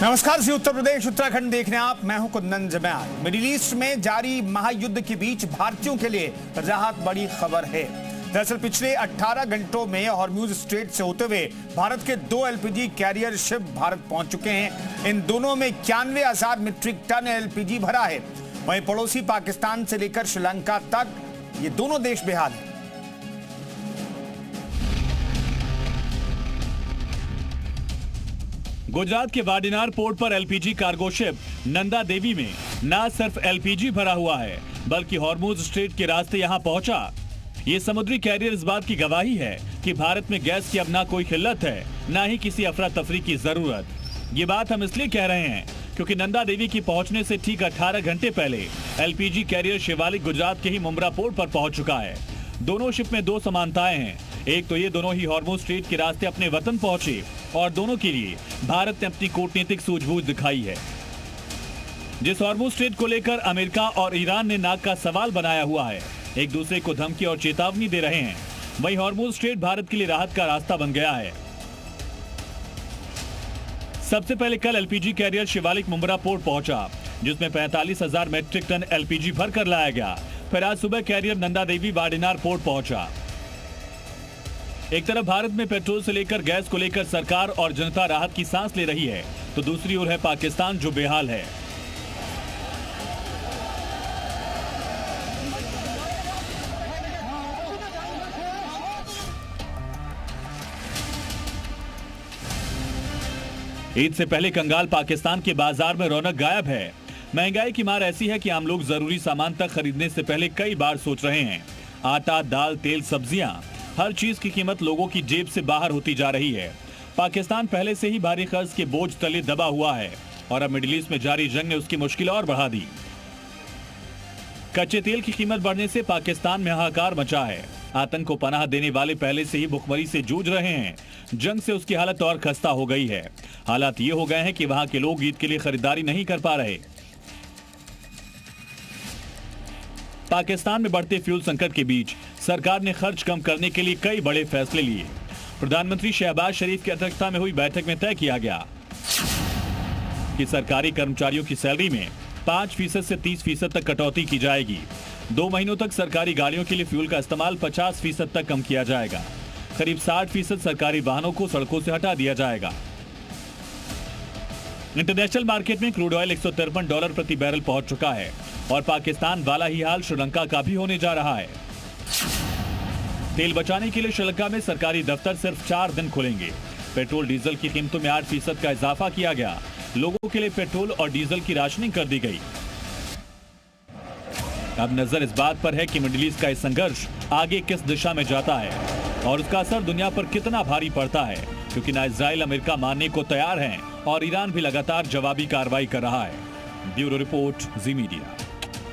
नमस्कार जी, उत्तर प्रदेश उत्तराखंड देखने आप। मैं हूं कुंदन जमयाल। मिडिल ईस्ट में जारी महायुद्ध के बीच भारतीयों के लिए राहत बड़ी खबर है। दरअसल पिछले 18 घंटों में हॉर्म्यूज स्ट्रेट से होते हुए भारत के 2 एलपीजी कैरियर शिप भारत पहुंच चुके हैं। इन दोनों में 91,000 मीट्रिक टन एलपीजी भरा है। वहीं पड़ोसी पाकिस्तान से लेकर श्रीलंका तक ये दोनों देश बेहाल है। गुजरात के वाडिनार पोर्ट पर LPG cargo ship Nanda Devi में न सिर्फ एलपीजी भरा हुआ है बल्कि हॉर्मूज स्ट्रेट के रास्ते यहां पहुंचा। ये समुद्री कैरियर इस बात की गवाही है कि भारत में गैस की अब ना कोई किल्लत है, ना ही किसी अफरा तफरी की जरूरत। ये बात हम इसलिए कह रहे हैं क्योंकि नंदा देवी की पहुंचने से ठीक 18 घंटे पहले एलपीजी कैरियर शिवालिक गुजरात के ही मुंब्रा पोर्ट पर पहुंच चुका है। दोनों शिप में 2 समानताएं हैं। एक तो ये दोनों ही हॉर्मूज स्ट्रेट के रास्ते अपने वतन पहुंचे और दोनों के लिए भारत ने अपनी कूटनीतिक सूझबूझ दिखाई है। जिस हॉर्मूज स्ट्रेट को लेकर अमेरिका और ईरान ने नाक का सवाल बनाया हुआ है, एक दूसरे को धमकी और चेतावनी दे रहे हैं, वहीं हॉर्मूज स्ट्रेट भारत के लिए राहत का रास्ता बन गया है। सबसे पहले कल LPG career Shivalik Mumbra port पहुंचा, जिसमें 45,000 मीट्रिक टन एलपीजी भर कर लाया गया। फिर आज सुबह कैरियर नंदा देवी वाडिनार पोर्ट पहुंचा। एक तरफ भारत में पेट्रोल से लेकर गैस को लेकर सरकार और जनता राहत की सांस ले रही है, तो दूसरी ओर है पाकिस्तान जो बेहाल है। ईद से पहले कंगाल पाकिस्तान के बाजार में रौनक गायब है। महंगाई की मार ऐसी है कि आम लोग जरूरी सामान तक खरीदने से पहले कई बार सोच रहे हैं। आटा, दाल, तेल, सब्जियां, हर चीज की कीमत लोगों की जेब से बाहर होती जा रही है। पाकिस्तान पहले से ही भारी कर्ज के बोझ तले दबा हुआ है और अब मिडिल ईस्ट में जारी जंग ने उसकी मुश्किल और बढ़ा दी। कच्चे तेल की कीमत बढ़ने से पाकिस्तान में हाहाकार मचा है। आतंक को पनाह देने वाले पहले से ही भुखमरी से जूझ रहे हैं। जंग से उसकी हालत और खस्ता हो गई है। हालात ये हो गए हैं कि वहां के लोग ईद के लिए खरीदारी नहीं कर पा रहे। पाकिस्तान में बढ़ते फ्यूल संकट के बीच सरकार ने खर्च कम करने के लिए कई बड़े फैसले लिए। प्रधानमंत्री शहबाज शरीफ की अध्यक्षता में हुई बैठक में तय किया गया कि सरकारी कर्मचारियों की सैलरी में 5% से 30% तक कटौती की जाएगी। 2 महीनों तक सरकारी गाड़ियों के लिए फ्यूल का इस्तेमाल 50% तक कम किया जाएगा। करीब 60% सरकारी वाहनों को सड़कों से हटा दिया जाएगा। इंटरनेशनल मार्केट में क्रूड ऑयल $153 प्रति बैरल पहुंच चुका है और पाकिस्तान वाला ही हाल श्रीलंका का भी होने जा रहा है। तेल बचाने के लिए श्रीलंका में सरकारी दफ्तर सिर्फ 4 दिन खुलेंगे। पेट्रोल डीजल की कीमतों में 8% का इजाफा किया गया। लोगों के लिए पेट्रोल और डीजल की राशनिंग कर दी गई। अब नजर इस बात पर है कि मिडिल ईस्ट का यह संघर्ष आगे किस दिशा में जाता है और उसका असर दुनिया पर कितना भारी पड़ता है, क्योंकि ना इजराइल अमेरिका मानने को तैयार हैं और ईरान भी लगातार जवाबी कार्रवाई कर रहा है। ब्यूरो रिपोर्ट, जी मीडिया।